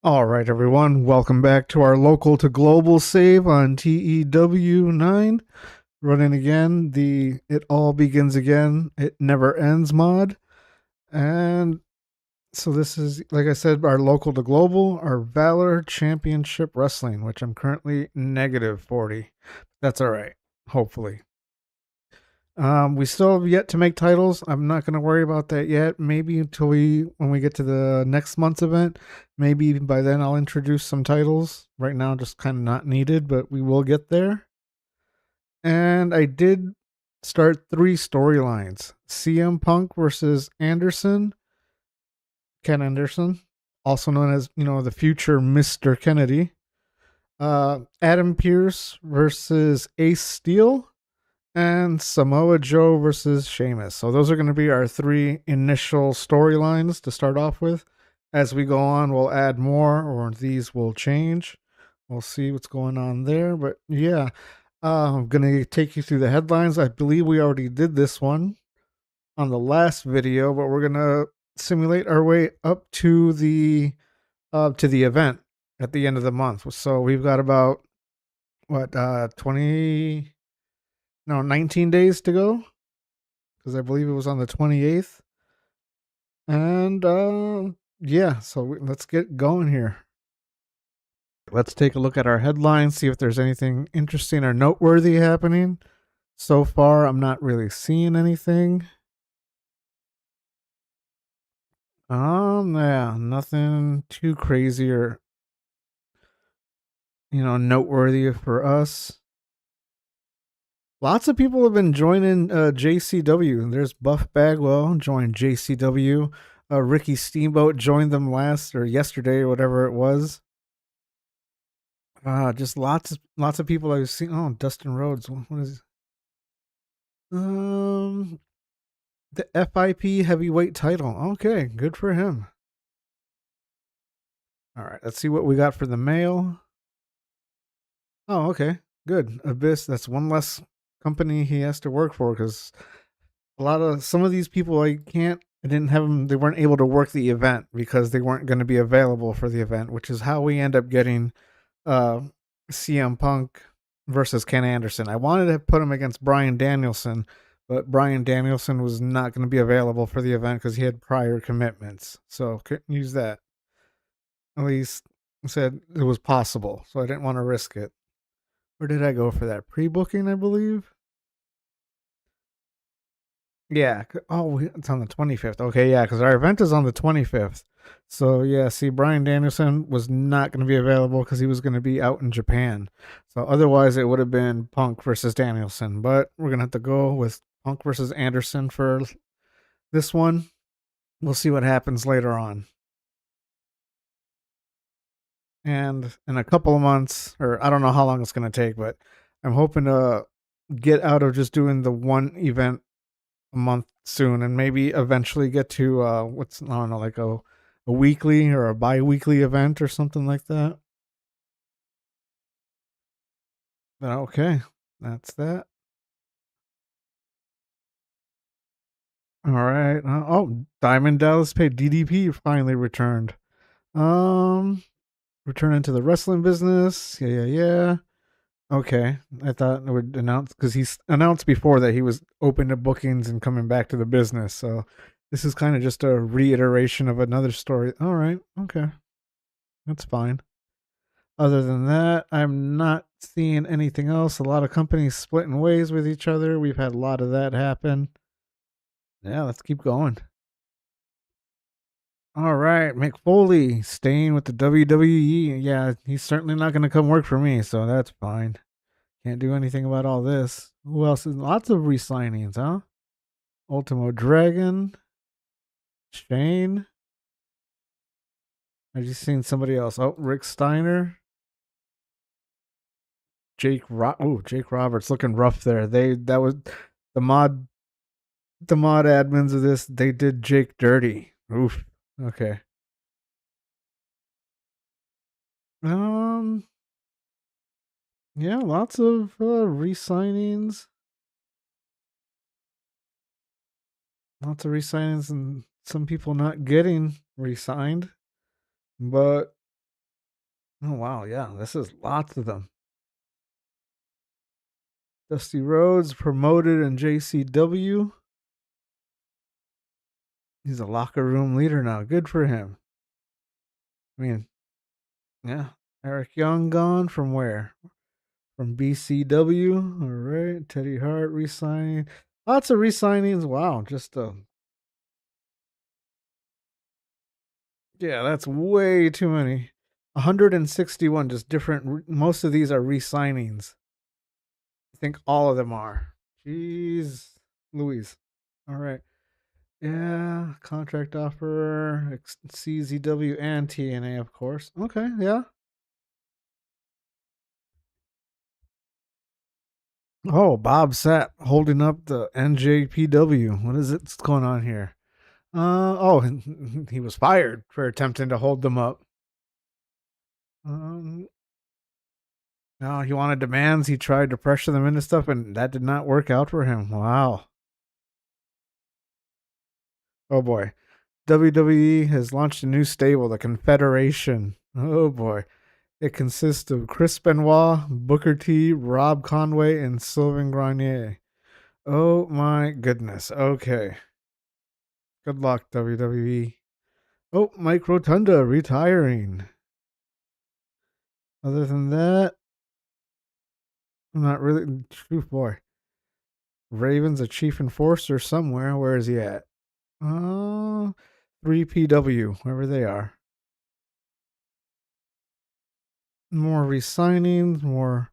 All right, everyone, welcome back to our local to global save on TEW 9. Running again, the It All Begins Again, It Never Ends mod. And so this is, like I said, our local to global, our Valor Championship Wrestling, which I'm currently negative 40. That's all right, hopefully. We still have yet to make titles. I'm not going to worry about that yet. Maybe until when we get to the next month's event, maybe by then I'll introduce some titles. Right now, just kind of not needed, but we will get there. And I did start 3 storylines: CM Punk versus Ken Anderson, also known as the future Mr. Kennedy. Adam Pierce versus Ace Steel, and Samoa Joe versus Sheamus. So those are going to be our 3 initial storylines to start off with. As we go on, we'll add more, or these will change. We'll see what's going on there. But yeah, I'm going to take you through the headlines. I believe we already did this one on the last video, but we're going to simulate our way up to the event at the end of the month. So we've got about 20 no 19 days to go, because I believe it was on the 28th. And yeah, so let's get going here. Let's take a look at our headlines, see if there's anything interesting or noteworthy happening. So far, I'm not really seeing anything. Yeah, nothing too crazy or noteworthy for us. Lots of people have been joining JCW. There's Buff Bagwell joined JCW. Ricky Steamboat joined them last or yesterday or whatever it was. Just lots of people I've seen. Oh, Dustin Rhodes. What is um the FIP heavyweight title? Okay, good for him. All right, let's see what we got for the male. Oh, okay, good. Abyss. That's one less company he has to work for, because some of these people I didn't have them. They weren't able to work the event because they weren't going to be available for the event, which is how we end up getting uh, CM Punk versus Ken Anderson. I wanted to put him against Bryan Danielson, but Bryan Danielson was not going to be available for the event because he had prior commitments, so couldn't use that. At least said it was possible, so I didn't want to risk it. Where did I go for that pre-booking? I believe. Yeah. Oh, it's on the 25th. Okay, yeah, because our event is on the 25th. So, yeah, see, Bryan Danielson was not going to be available because he was going to be out in Japan. So, otherwise, it would have been Punk versus Danielson. But we're going to have to go with Punk versus Anderson for this one. We'll see what happens later on. And in a couple of months, or I don't know how long it's going to take, but I'm hoping to get out of just doing the one event a month soon, and maybe eventually get to what's, I don't know, like a weekly or a bi-weekly event or something like that. But okay, that's that. All right. Oh, Diamond Dallas Page DDP finally returned. Um, returning to the wrestling business. Yeah, yeah, yeah. Okay, I thought it would announce, because he's announced before that he was open to bookings and coming back to the business. So this is kind of just a reiteration of another story. All right, okay, that's fine. Other than that, I'm not seeing anything else. A lot of companies splitting ways with each other. We've had a lot of that happen. Yeah, let's keep going. All right, Mick Foley staying with the WWE. Yeah, he's certainly not going to come work for me, so that's fine. Can't do anything about all this. Who else? Lots of re-signings, huh? Ultimo Dragon, Shane. I just seen somebody else. Oh, Rick Steiner, Jake Roberts looking rough there. That was the mod the mod admins of this. They did Jake dirty. Oof. Okay. Um. Yeah, lots of re-signings. Lots of re-signings, and some people not getting re-signed. But Oh wow, yeah, this is lots of them. Dusty Rhodes promoted in JCW. He's a locker room leader now. Good for him. I mean, yeah. Eric Young gone from where? From BCW. All right. Teddy Hart resigning. Lots of resignings. Wow. Yeah, that's way too many. 161 just different. Most of these are resignings. I think all of them are. Jeez. Louise. All right. Yeah. Contract offer. CZW and TNA, of course. Okay. Yeah. Oh, Bob Sapp holding up the NJPW. What is it? What's going on here? Oh, he was fired for attempting to hold them up. Um, no, he wanted demands. He tried to pressure them into stuff, and that did not work out for him. Wow. Oh boy. WWE has launched a new stable, the Confederation. Oh boy. It consists of Chris Benoit, Booker T, Rob Conway, and Sylvain Grenier. Oh my goodness. Okay. Good luck, WWE. Oh, Mike Rotunda retiring. Other than that, I'm not really. Boy, Raven's a chief enforcer somewhere. Where is he at? Uh, 3PW, wherever they are. More resignings, more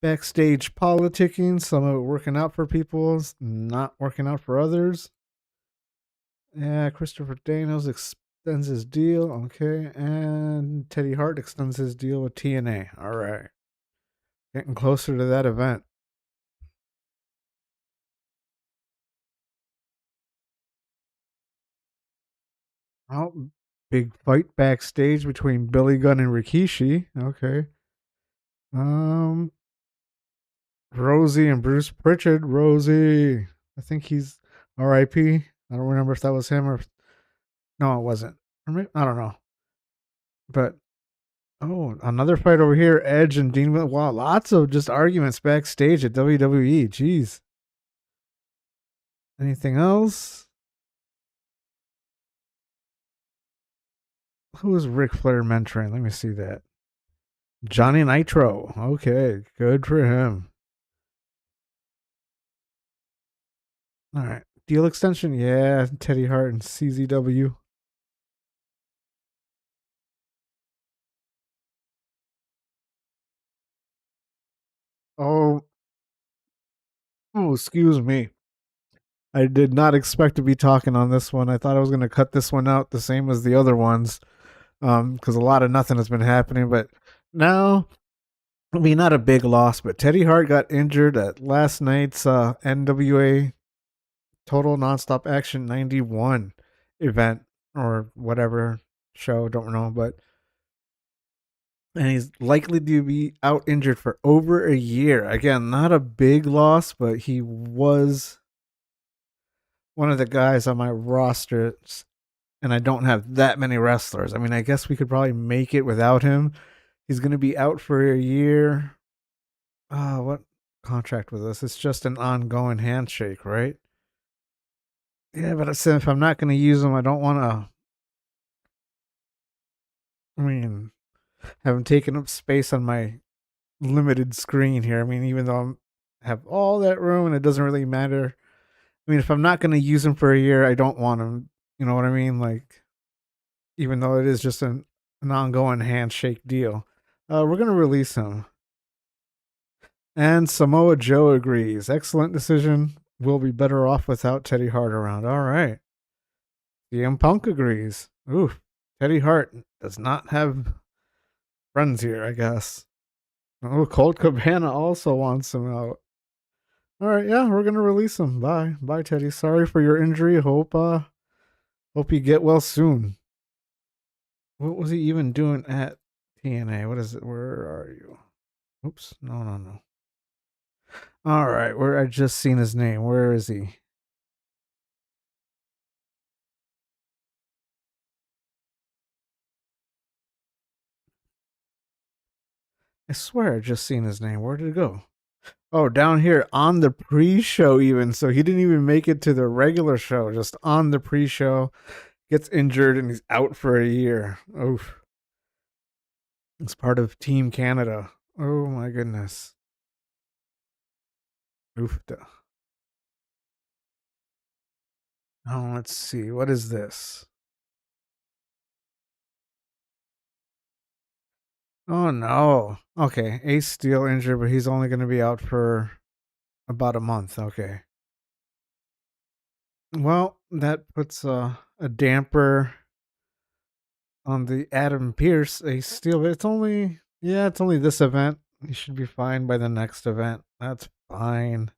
backstage politicking. Some of it working out for people, not working out for others. Yeah, Christopher Daniels extends his deal. Okay, and Teddy Hart extends his deal with TNA. All right, getting closer to that event. Oh, big fight backstage between Billy Gunn and Rikishi. Okay. Um, Rosie and Bruce Pritchard. Rosie. I think he's R.I.P. I don't remember if that was him or no, it wasn't. I don't know. But oh, another fight over here. Edge and Dean. Wow, lots of just arguments backstage at WWE. Jeez. Anything else? Who is Ric Flair mentoring? Let me see that. Johnny Nitro. Okay, good for him. All right. Deal extension? Yeah. Teddy Hart and CZW. Oh, oh, excuse me. I did not expect to be talking on this one. I thought I was going to cut this one out the same as the other ones because a lot of nothing has been happening. But now, I mean, not a big loss, but Teddy Hart got injured at last night's NWA Total Nonstop Action 91 event or whatever show. Don't know. But and he's likely to be out injured for over a year. Again, not a big loss, but he was one of the guys on my roster, and I don't have that many wrestlers. I mean, I guess we could probably make it without him. He's going to be out for a year. What contract with us? It's just an ongoing handshake, right? Yeah, but I said if I'm not going to use him, I don't want to. I mean, have him taking up space on my limited screen here. I mean, even though I have all that room and it doesn't really matter. I mean, if I'm not going to use him for a year, I don't want him. You know what I mean? Like, even though it is just an ongoing handshake deal, we're going to release him. And Samoa Joe agrees. Excellent decision. We'll be better off without Teddy Hart around. All right. CM Punk agrees. Ooh, Teddy Hart does not have friends here, I guess. Oh, Colt Cabana also wants him out. All right, yeah, we're gonna release him. Bye, bye, Teddy. Sorry for your injury. Hope you get well soon. What was he even doing at TNA? What is it? Where are you? Oops, no, no, no. All right, where I just seen his name. Where is he? I swear I just seen his name. Where did it go? Oh, down here on the pre-show even. So he didn't even make it to the regular show, just on the pre-show. Gets injured and he's out for a year. Oof. It's part of Team Canada. Oh my goodness. Oof. Oh, let's see. What is this? Oh no. Okay. Ace Steel injured, but he's only going to be out for about a month. Okay. Well, that puts a damper on the Adam Pierce Ace Steel, but it's only this event. He should be fine by the next event. That's fine.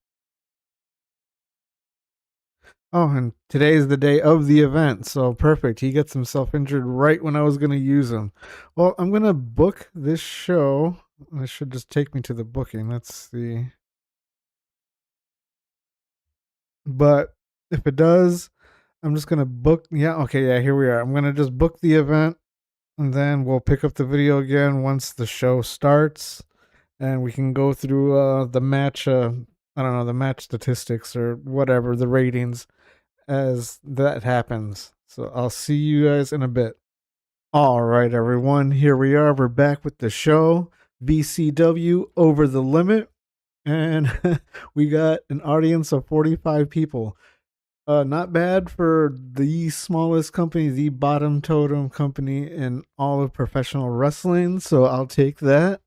Oh, and today is the day of the event, so perfect. He gets himself injured right when I was going to use him. Well, I'm going to book this show. This should just take me to the booking. Let's see. But if it does, I'm just going to book. Yeah, okay, yeah, here we are. I'm going to just book the event, and then we'll pick up the video again once the show starts, and we can go through the match. I don't know, the match statistics or whatever, the ratings as that happens. So I'll see you guys in a bit. All right, everyone. Here we are. We're back with the show, VCW Over the Limit. And we got an audience of 45 people. Not bad for the smallest company, the bottom totem company in all of professional wrestling. So I'll take that.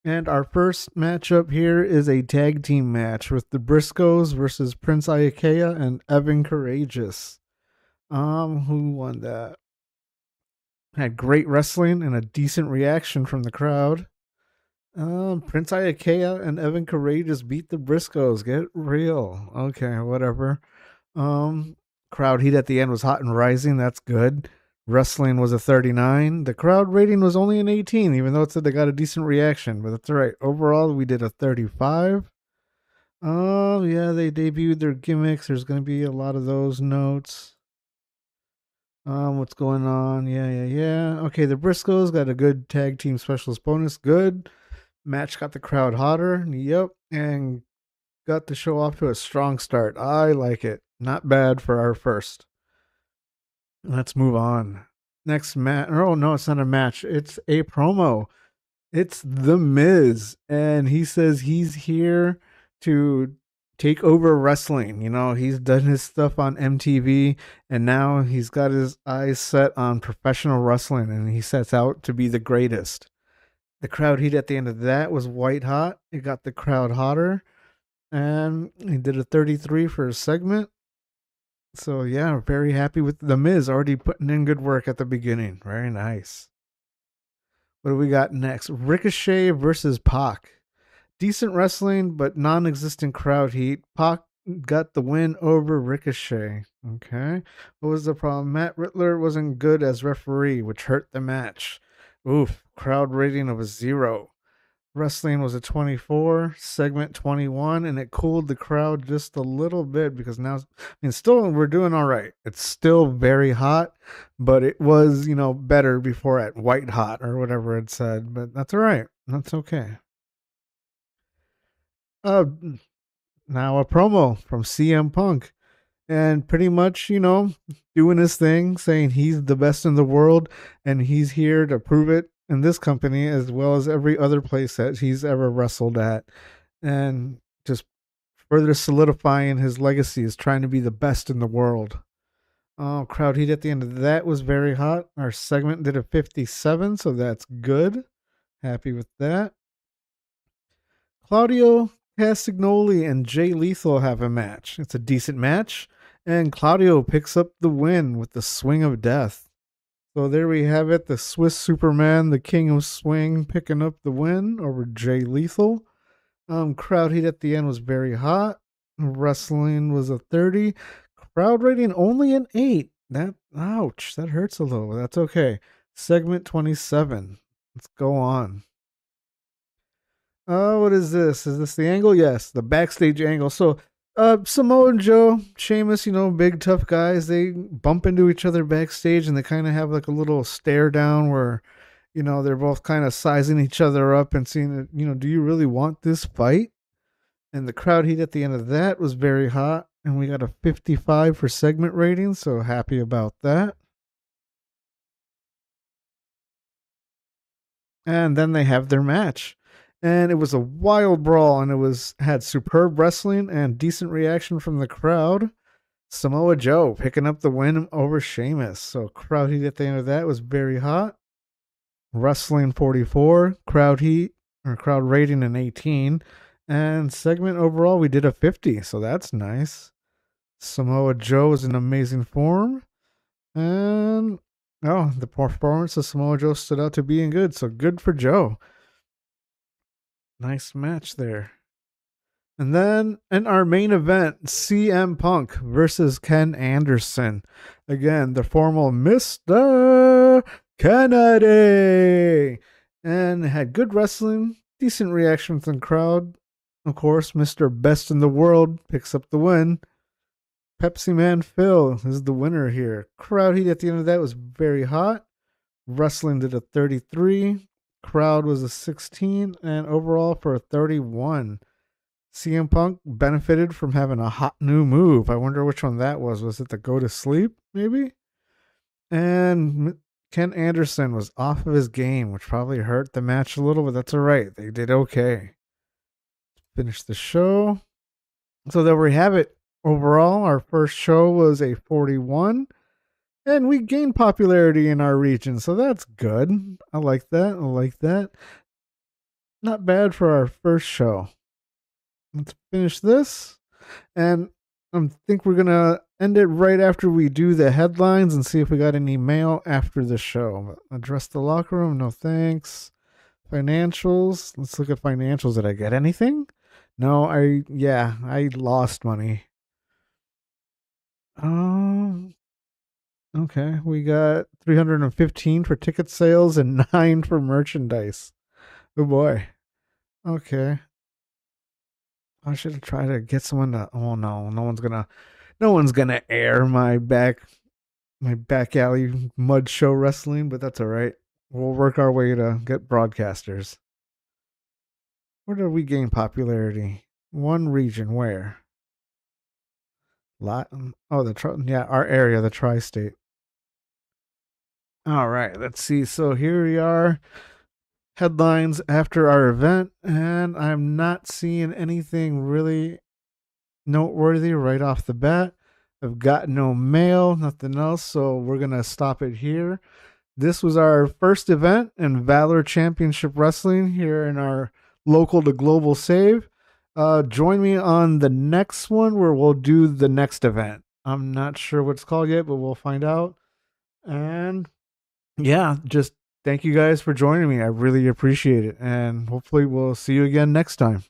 And our first matchup here is a tag team match with the Briscoes versus Prince Iaukea and Evan Courageous. Who won that? Had great wrestling and a decent reaction from the crowd. Prince Iaukea and Evan Courageous beat the Briscoes. Get real. Okay, whatever. Um, Crowd heat at the end was hot and rising. That's good. Wrestling was a 39. The crowd rating was only an 18, even though it said they got a decent reaction, but that's all right. Overall, we did a 35. Oh, yeah, they debuted their gimmicks. There's going to be a lot of those notes. What's going on? Yeah. Okay, the Briscoes got a good tag team specialist bonus. Good. Match got the crowd hotter. Yep. And got the show off to a strong start. I like it. Not bad for our first. Let's move on. Next match. Oh, no, it's not a match. It's a promo. It's The Miz. And he says he's here to take over wrestling. You know, he's done his stuff on MTV and now he's got his eyes set on professional wrestling and he sets out to be the greatest. The crowd heat at the end of that was white hot. It got the crowd hotter. And he did a 33 for a segment. So yeah, very happy with The Miz already putting in good work at the beginning. Very nice. What do we got next? Ricochet versus Pac. Decent wrestling, but non-existent crowd heat. Pac got the win over Ricochet. Okay. What was the problem? Matt Riddler wasn't good as referee, which hurt the match. Oof. Crowd rating of a 0. Wrestling was a 24, segment 21, and it cooled the crowd just a little bit because now, still we're doing all right. It's still very hot, but it was, better before at white hot or whatever it said, but that's all right. That's okay. Uh, Now a promo from CM Punk. And pretty much, doing his thing, saying he's the best in the world and he's here to prove it in this company as well as every other place that he's ever wrestled at. And just further solidifying his legacy as trying to be the best in the world. Oh, crowd heat at the end of that was very hot. Our segment did a 57, so that's good. Happy with that. Claudio Castagnoli and Jay Lethal have a match. It's a decent match, and Claudio picks up the win with the swing of death. So there we have it, the Swiss Superman, the King of Swing, picking up the win over Jay Lethal. Crowd heat at the end was very hot. Wrestling was a 30. Crowd rating only an 8. Ouch, that hurts a little. That's okay. Segment 27. Let's go on. What is this? Is this the angle? Yes, the backstage angle. So, Samoa Joe, Sheamus, big tough guys, they bump into each other backstage and they kind of have like a little stare down where They're both kind of sizing each other up and seeing, do you really want this fight? And the crowd heat at the end of that was very hot. And we got a 55 for segment rating, so happy about that. And then they have their match. And it was a wild brawl, and had superb wrestling and decent reaction from the crowd. Samoa Joe picking up the win over Sheamus. So crowd heat at the end of that was very hot. Wrestling 44, crowd heat or crowd rating an 18, and segment overall we did a 50. So that's nice. Samoa Joe is in amazing form, and the performance of Samoa Joe stood out to being good. So good for Joe. Nice match there. And then in our main event, CM Punk versus Ken Anderson. Again, the formal Mr. Kennedy. And had good wrestling, decent reaction from the crowd. Of course, Mr. Best in the World picks up the win. Pepsi Man Phil is the winner here. Crowd heat at the end of that was very hot. Wrestling did a 33. Crowd was a 16. And overall for a 31. CM Punk benefited from having a hot new move. I wonder which one that was. Was it the go to sleep, maybe? And Ken Anderson was off of his game, which probably hurt the match a little, but that's all right. They did okay. Finish the show. So there we have it. Overall, our first show was a 41, and we gained popularity in our region, so that's good. I like that. Not bad for our first show. Let's finish this, and I think we're gonna end it right after we do the headlines and see if we got any mail after the show. Address the locker room, no thanks. Financials, let's look at financials. Did I get anything? No, I lost money. Okay, we got 315 for ticket sales and 9 for merchandise. Oh boy. Okay. I should have tried to get someone to. Oh no, no one's gonna air my back alley mud show wrestling, but that's all right. We'll work our way to get broadcasters. Where did we gain popularity? One region, where? Latin. Oh, our area, the tri-state. All right, let's see. So here we are. Headlines after our event, and I'm not seeing anything really noteworthy right off the bat. I've got no mail, nothing else, so we're going to stop it here. This was our first event in Valor Championship Wrestling here in our local to global save. Join me on the next one where we'll do the next event. I'm not sure what it's called yet, but we'll find out. And yeah, just thank you guys for joining me. I really appreciate it. And hopefully we'll see you again next time.